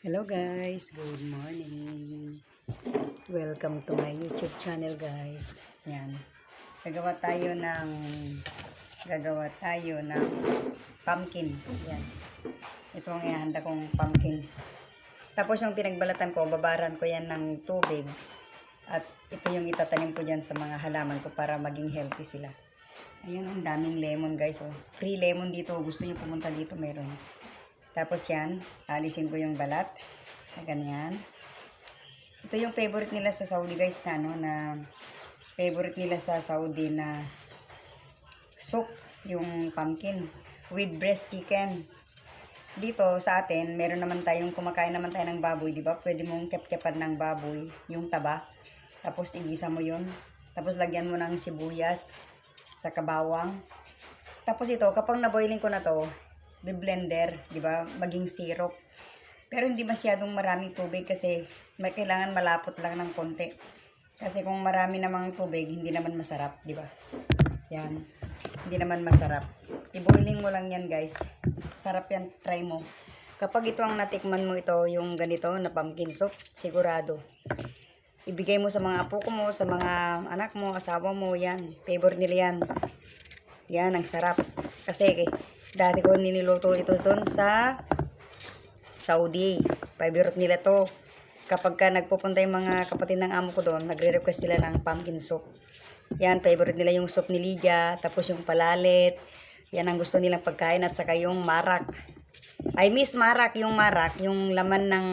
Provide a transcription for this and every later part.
Hello guys, good morning. Welcome to my YouTube channel guys. Yan. Gagawa tayo ng pumpkin. Yan. Ito ang ihahanda kong pumpkin. Tapos yung pinagbalatan ko, babaran ko yan ng tubig. At ito yung itatanim ko dyan sa mga halaman ko para maging healthy sila. Ayan, ang daming lemon guys. Oh. Free lemon dito. Gusto nyo pumunta dito, meron. Tapos yan, alisin ko yung balat. Ganyan. Ito yung favorite nila sa Saudi guys favorite nila sa Saudi na soup, yung pumpkin with breast chicken. Dito sa atin, meron naman tayong kumakain naman tayo ng baboy, di ba? Pwede mong kep-kepan ng baboy, yung taba. Tapos igisa mo yun. Tapos lagyan mo ng sibuyas sa kabawang. Tapos ito, kapag na-boiling ko na to, blender, di ba? Maging syrup. Pero hindi masyadong maraming tubig kasi may kailangan malapot lang ng konti. Kasi kung marami namang tubig, hindi naman masarap, di ba? Yan. Hindi naman masarap. I-boiling mo lang yan, guys. Sarap yan, try mo. Kapag ito ang natikman mo ito, yung ganito na pumpkin soup, sigurado. Ibigay mo sa mga apo mo, sa mga anak mo, asawa mo, yan. Favorite nila yan. Yan, ang sarap. Kasi dati ko niniluto ito doon sa Saudi. Favorite nila to. Kapag ka nagpupunta yung mga kapatid ng amo ko doon, nagre-request sila ng pumpkin soup. Yan, favorite nila yung soup ni Lydia. Tapos yung palalit. Yan ang gusto nilang pagkain. At saka yung marak. I miss marak. Yung marak, yung laman ng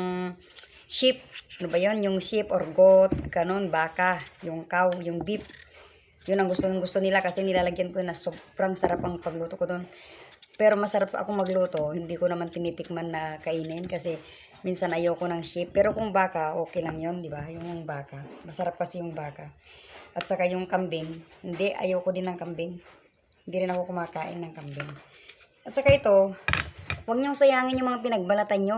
sheep. Ano ba yun? Yung sheep or goat, kanon, baka, yung cow, yung beef. Yun ang gusto nila kasi nilalagyan ko na sobrang sarap ang pagluto ko doon. Pero masarap ako magluto, hindi ko naman tinitikman na kainin kasi minsan ayoko ng sheep. Pero kung baka, okay lang yun, di ba? Yung baka, masarap kasi yung baka. At saka yung kambing, hindi, ayoko din ng kambing. Hindi rin ako kumakain ng kambing. At saka ito, huwag niyong sayangin yung mga pinagbalatan nyo.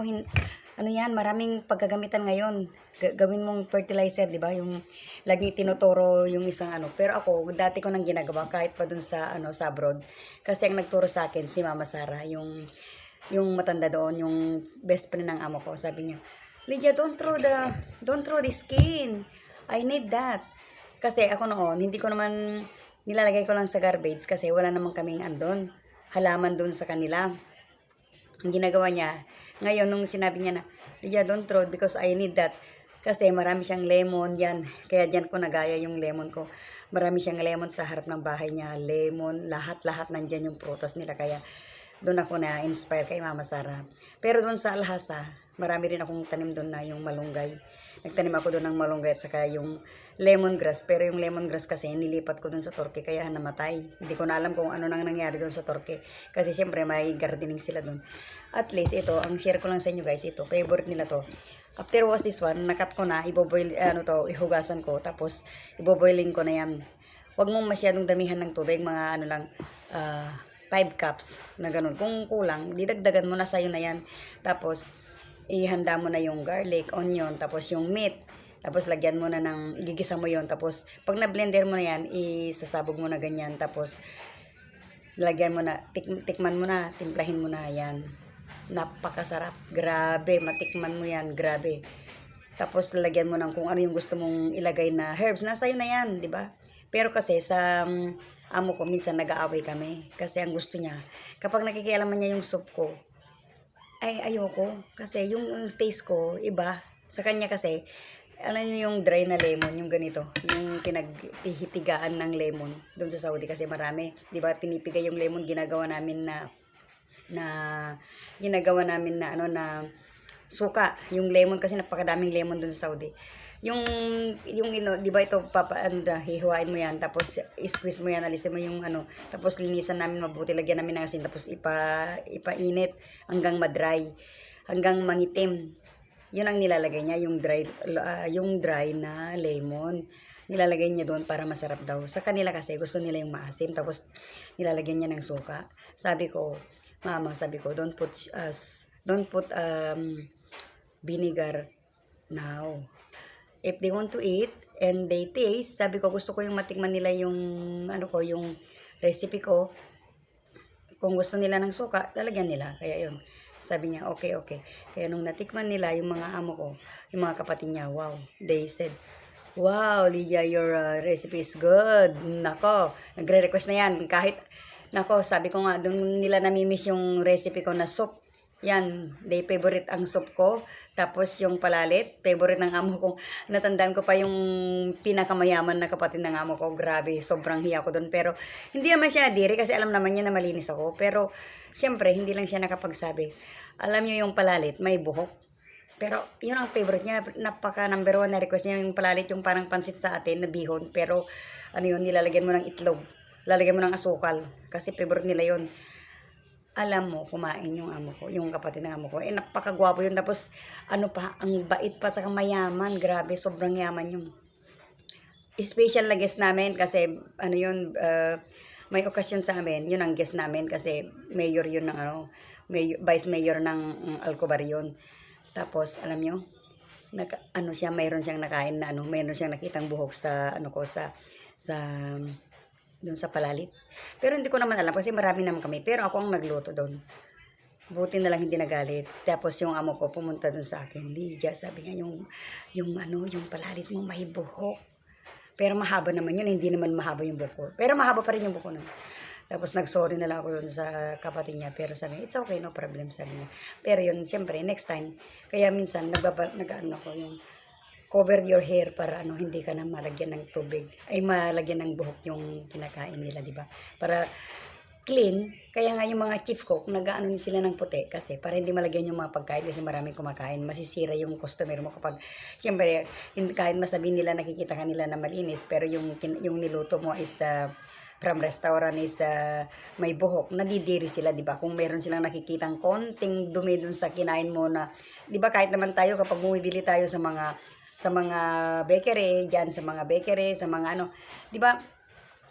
Ano yan, maraming pagkagamitan ngayon. Gawin mong fertilizer, di ba? Yung lagi tinuturo yung isang ano. Pero ako, dati ko nang ginagawa kahit pa dun sa sa abroad. Kasi ang nagturo sa akin si Mama Sara, yung matanda doon, yung best friend ng amo ko. Sabi niya, Lydia, don't throw the skin. I need that. Kasi ako noon, hindi ko naman nilalagay ko lang sa garbage kasi wala naman kaming andon. Halaman doon sa kanila. Ang ginagawa niya, ngayon nung sinabi niya na, Lydia, don't throw because I need that. Kasi marami siyang lemon yan. Kaya dyan ko nagaya yung lemon ko. Marami siyang lemon sa harap ng bahay niya. Lemon, lahat-lahat nandyan yung prutas nila. Kaya doon ako na-inspire kay Mama Sara. Pero doon sa Alhasa, marami rin akong tanim doon na yung malunggay. Nagtanim ako doon ng malunggay at saka yung lemongrass. Pero yung lemongrass kasi nilipat ko doon sa Torque kaya namatay. Hindi ko na alam kung ano nang nangyari doon sa Torque. Kasi siyempre may gardening sila doon. At least ito, ang share ko lang sa inyo guys, ito, favorite nila to. After was this one, nakat ko na, ihugasan ko, tapos iboboiling ko na yan. Huwag mong masyadong damihan ng tubig, mga 5 cups na ganun. Kung kulang, didagdagan mo na sa'yo na yan. Tapos, ihanda mo na yung garlic, onion, tapos yung meat. Tapos, lagyan mo na igigisa mo yon. Tapos, pag na-blender mo na yan, isasabog mo na ganyan. Tapos, lagyan mo na, tikman mo na, timplahin mo na yan. Napakasarap. Grabe, matikman mo yan. Grabe. Tapos, lagyan mo ng kung ano yung gusto mong ilagay na herbs. Nasa iyo na yan, di ba? Pero kasi sa amo ko, minsan nag-aaway kami. Kasi ang gusto niya, kapag nakikialaman niya yung soup ko, ay ayoko. Kasi yung taste ko, iba. Sa kanya kasi, alam niyo yung dry na lemon, yung ganito. Yung pinagpihipigaan ng lemon doon sa Saudi kasi marami. Di ba, pinipiga yung lemon, ginagawa namin na suka. Yung lemon kasi napakadaming lemon doon sa Saudi. Yung di ba ito hihiwain mo yan tapos squeeze mo yan, alisin mo yung tapos linisan namin mabuti, lagyan namin ng asin tapos ipainit hanggang madry, hanggang mangitim. Yun ang nilalagay niya, yung dry na lemon. Nilalagay niya doon para masarap daw. Sa kanila kasi gusto nila yung maasim tapos nilalagyan niya ng suka. Sabi ko, Mama, don't put vinegar now. If they want to eat and they taste, sabi ko gusto ko yung matikman nila yung yung recipe ko. Kung gusto nila ng suka, lalagyan nila. Kaya yun. Sabi niya, okay, okay. Kaya nung natikman nila yung mga amo ko, yung mga kapatid niya, wow. They said, wow, Lydia, your recipe is good. Nako, nagre-request na yan. Kahit, nako, sabi ko nga, doon nila namimiss yung recipe ko na soup. Yan, they favorite ang soup ko. Tapos yung palalit, favorite ng amo ko. Natandaan ko pa yung pinakamayaman na kapatid ng amo ko. Grabe, sobrang hiya ko doon. Pero hindi naman siya nadiri kasi alam naman niya na malinis ako. Pero syempre, hindi lang siya nakapagsabi. Alam niyo yung palalit, may buhok. Pero yun ang favorite niya. Napaka number 1 na request niya yung palalit, yung parang pansit sa atin na bihon. Pero ano yun, nilalagyan mo ng itlog. Lalagyan mo ng asukal. Kasi favorite nila yun. Alam mo, kumain yung amo ko, yung kapatid ng amo ko. Eh, napakagwapo yun. Tapos, ano pa, ang bait pa, saka mayaman. Grabe, sobrang yaman yung special na guest namin kasi, ano yun, may okasyon sa amin. Yun ang guest namin kasi mayor yun ng, vice mayor ng Alcobar yun. Tapos, alam nyo, ano siya, mayroon siyang nakain na, mayroon siyang nakitang buhok sa, doon sa palalit. Pero hindi ko naman alam kasi marami naman kami. Pero ako ang nagluto doon. Buti na lang hindi nagalit. Tapos yung amo ko pumunta doon sa akin. Lydia, sabi niya, yung palalit mo may buhok. Pero mahaba naman yun. Hindi naman mahaba yung buhok. Pero mahaba pa rin yung buhok nun. Tapos nag-sorry na lang ako doon sa kapatid niya. Pero sabi niya, it's okay, no problem, sabi niya. Pero yun, siyempre, next time. Kaya minsan, nag-ano ko yung cover your hair para hindi ka na malagyan ng tubig. Ay, malagyan ng buhok yung kinakain nila, di ba? Para clean. Kaya nga yung mga chief cook, nag-ano sila ng puti kasi para hindi malagyan yung mga pagkain kasi maraming kumakain. Masisira yung customer mo kapag, siyempre, kahit masabihin nila nakikita kanila na malinis, pero yung niluto mo is from restaurant is may buhok, nadidiri sila, di ba? Kung meron silang nakikitang konting dumi dun sa kinain mo na, di ba kahit naman tayo kapag bumibili tayo sa mga bakery, diyan sa mga bakery, sa mga di ba?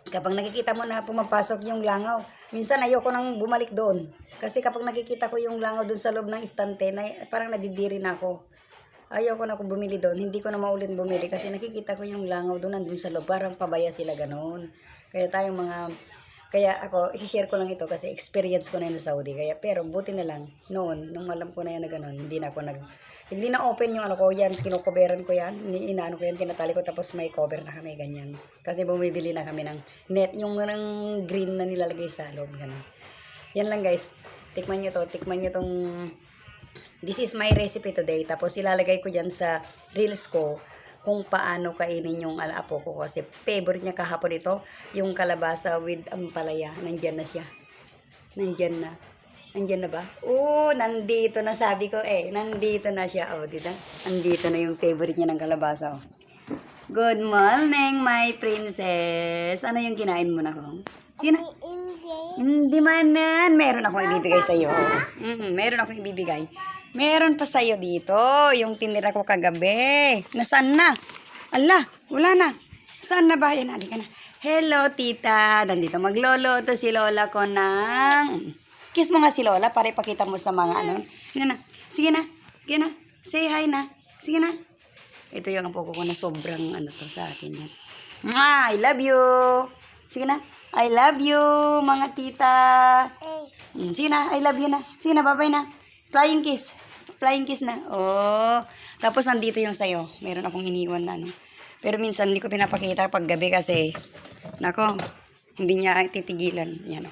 Kapag nakikita mo na pumapasok yung langaw, minsan ayoko nang bumalik doon. Kasi kapag nakikita ko yung langaw doon sa loob ng istante, parang nadidiri na ako. Ayoko na akong bumili doon, hindi ko na maulit bumili kasi nakikita ko yung langaw doon nandun sa loob, parang pabaya sila ganoon. Kaya ako, isi-share ko lang ito kasi experience ko na yun sa Saudi. Pero buti na lang, noon, nung alam ko na yan na gano'n, hindi na open yung ko yan, kinukoberan ko yan, inaano ko yan, tinatali ko, tapos may cover na kami, ganyan. Kasi bumibili na kami ng net, yung green na nilalagay sa loob, gano'n. Yan lang guys, tikman nyo tong, this is my recipe today, tapos ilalagay ko dyan sa reels ko, kung paano kainin yung apo ko kasi favorite niya kahapon ito, yung kalabasa with ampalaya, nandyan na siya. Nandyan na ba? Nandito na sabi ko nandito na siya. Dito. Nandito na yung favorite niya ng kalabasa. Good morning, my princess. Ano yung kinain mo na ko? Sige na. Hindi manan. Meron akong ibibigay sa iyo. Meron akong ibibigay. Meron pa sa iyo dito. Yung tinira ko kagabi. Nasaan na? Ala, wala na. Saan na ba? Yan, halika na. Hello, tita. Nandito magloloto si lola ko ng... Kiss mo nga si lola para ipakita mo sa mga Sige na. Sige na. Say hi na. Sige na. Ito yung apo ko na sobrang to sa akin yan. I love you. Sige na. I love you, mga tita. Sige na, I love you na. Sige na, bye-bye na. Flying kiss. Flying kiss na. Tapos nandito yung sayo. Meron akong iniwan na Pero minsan hindi ko pinapakita pag gabi kasi nako, hindi niya titigilan. Yan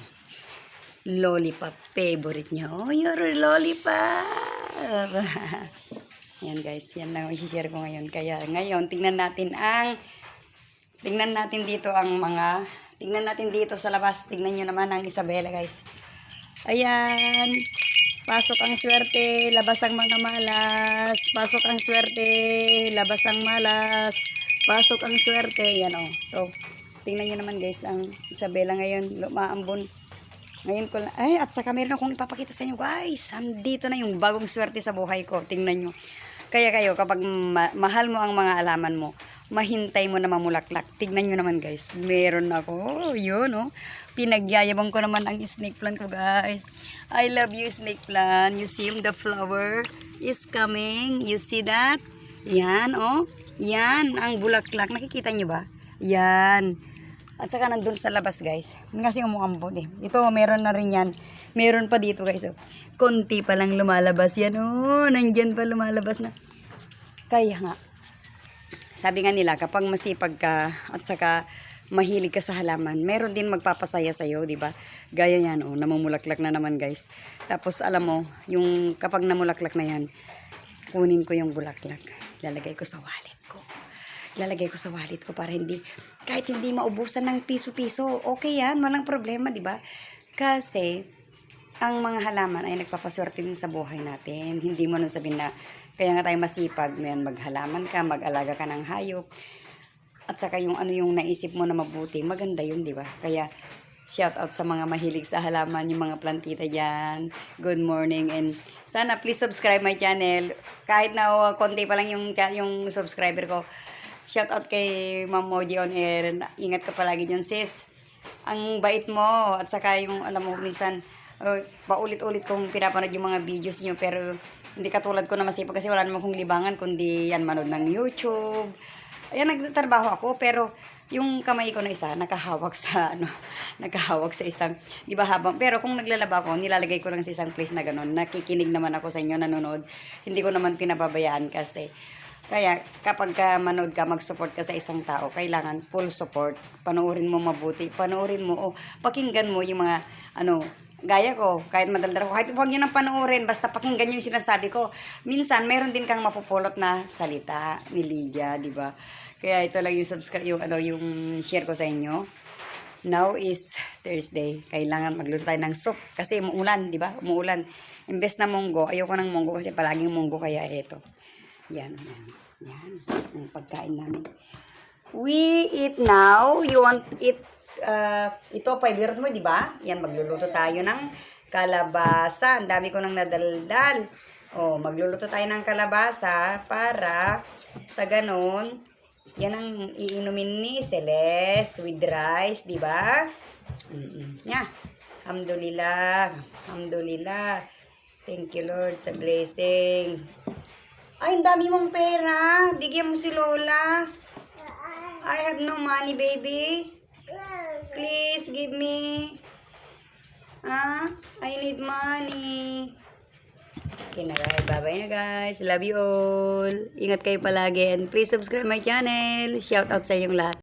lollipop, favorite niya. Your lollipop. Yan guys, yan lang i-share ko ngayon. Kaya ngayon, tingnan natin dito sa labas. Tingnan nyo naman ang Isabela guys. Ayan. Pasok ang swerte, labas ang mga malas. Pasok ang swerte, labas ang malas. Pasok ang swerte. Yan So, tingnan nyo naman guys, ang Isabela ngayon, lumaambon. Ngayon ko lang, at saka meron akong ipapakita sa inyo guys. Andito na yung bagong swerte sa buhay ko. Tingnan nyo. Kaya kayo, kapag mahal mo ang mga alaman mo, mahintay mo na mamulaklak. Tingnan nyo naman guys. Meron ako. Yun Pinagyayabang ko naman ang snake plant ko guys. I love you snake plant. You see the flower is coming. You see that? Yan Yan ang bulaklak. Nakikita nyo ba? Yan. At saka nandun sa labas, guys. Kasi umuambon eh. Ito, meron na rin yan. Meron pa dito, guys. Oh. Konti pa lang lumalabas yan. Oh, nandyan pa lumalabas na. Kaya nga, sabi nga nila, kapag masipag ka at saka mahilig ka sa halaman, meron din magpapasaya sa'yo, di ba? Gaya yan, oh, namumulaklak na naman, guys. Tapos, alam mo, yung kapag namulaklak na yan, kunin ko yung bulaklak. Lalagay ko sa wallet ko. Lalagay ko sa wallet ko para hindi, kahit hindi maubusan ng piso-piso, okay yan, walang problema, di ba? Kasi, ang mga halaman ay nagpapaswerte din sa buhay natin. Hindi mo nang sabihin na, kaya nga tayo masipag, maghalaman ka, mag-alaga ka ng hayop, at saka yung ano yung naisip mo na mabuti, maganda yun, di ba? Kaya, shout out sa mga mahilig sa halaman, yung mga plantita dyan. Good morning, and sana please subscribe my channel. Kahit na konti pa lang yung subscriber ko. Shout out kay Ma'am Moji on air. Ingat ka palagi dyan, sis. Ang bait mo, at saka yung, alam mo, minsan, paulit-ulit kong pinapanood yung mga videos nyo, pero hindi katulad ko na masipag kasi wala naman kong libangan, kundi yan, manood ng YouTube. Ayan, nagtatrabaho ako, pero yung kamay ko na isa, nakahawak sa, nakahawak sa isang, di ba habang, pero kung naglalaba ako, nilalagay ko lang sa isang place na ganun, nakikinig naman ako sa inyo, nanonood, hindi ko naman pinababayaan kasi, kaya kapag ka manood ka, mag-support ka sa isang tao, kailangan full support, panoorin mo mabuti, panoorin mo, pakinggan mo yung mga, gaya ko, kahit madaldal ko, kahit huwag nyo nang panoorin, basta pakinggan nyo yung sinasabi ko. Minsan, meron din kang mapupulot na salita ni Lydia, di ba? Kaya ito lang yung subscribe, yung share ko sa inyo. Now is Thursday. Kailangan magluto tayo ng soup kasi umuulan, di ba? Umuulan. Imbes na munggo, ayoko ng munggo kasi palaging munggo, kaya ito. Yan. Ang pagkain namin. We eat now. You want eat ito, favorite mo, di ba? Yan, magluluto tayo ng kalabasa. Ang dami ko nang nadaldal. Oh, magluluto tayo ng kalabasa para sa ganun, yan ang iinumin ni Celeste with rice, di ba? Yeah. Alhamdulillah. Alhamdulillah. Thank you, Lord, sa blessing. Ay, ang dami mong pera. Bigyan mo si Lola. I have no money, baby. Please give me. I need money. Okay na guys. Bye-bye na guys. Love you all. Ingat kayo palagi. And please subscribe my channel. Shout out sa inyong lahat.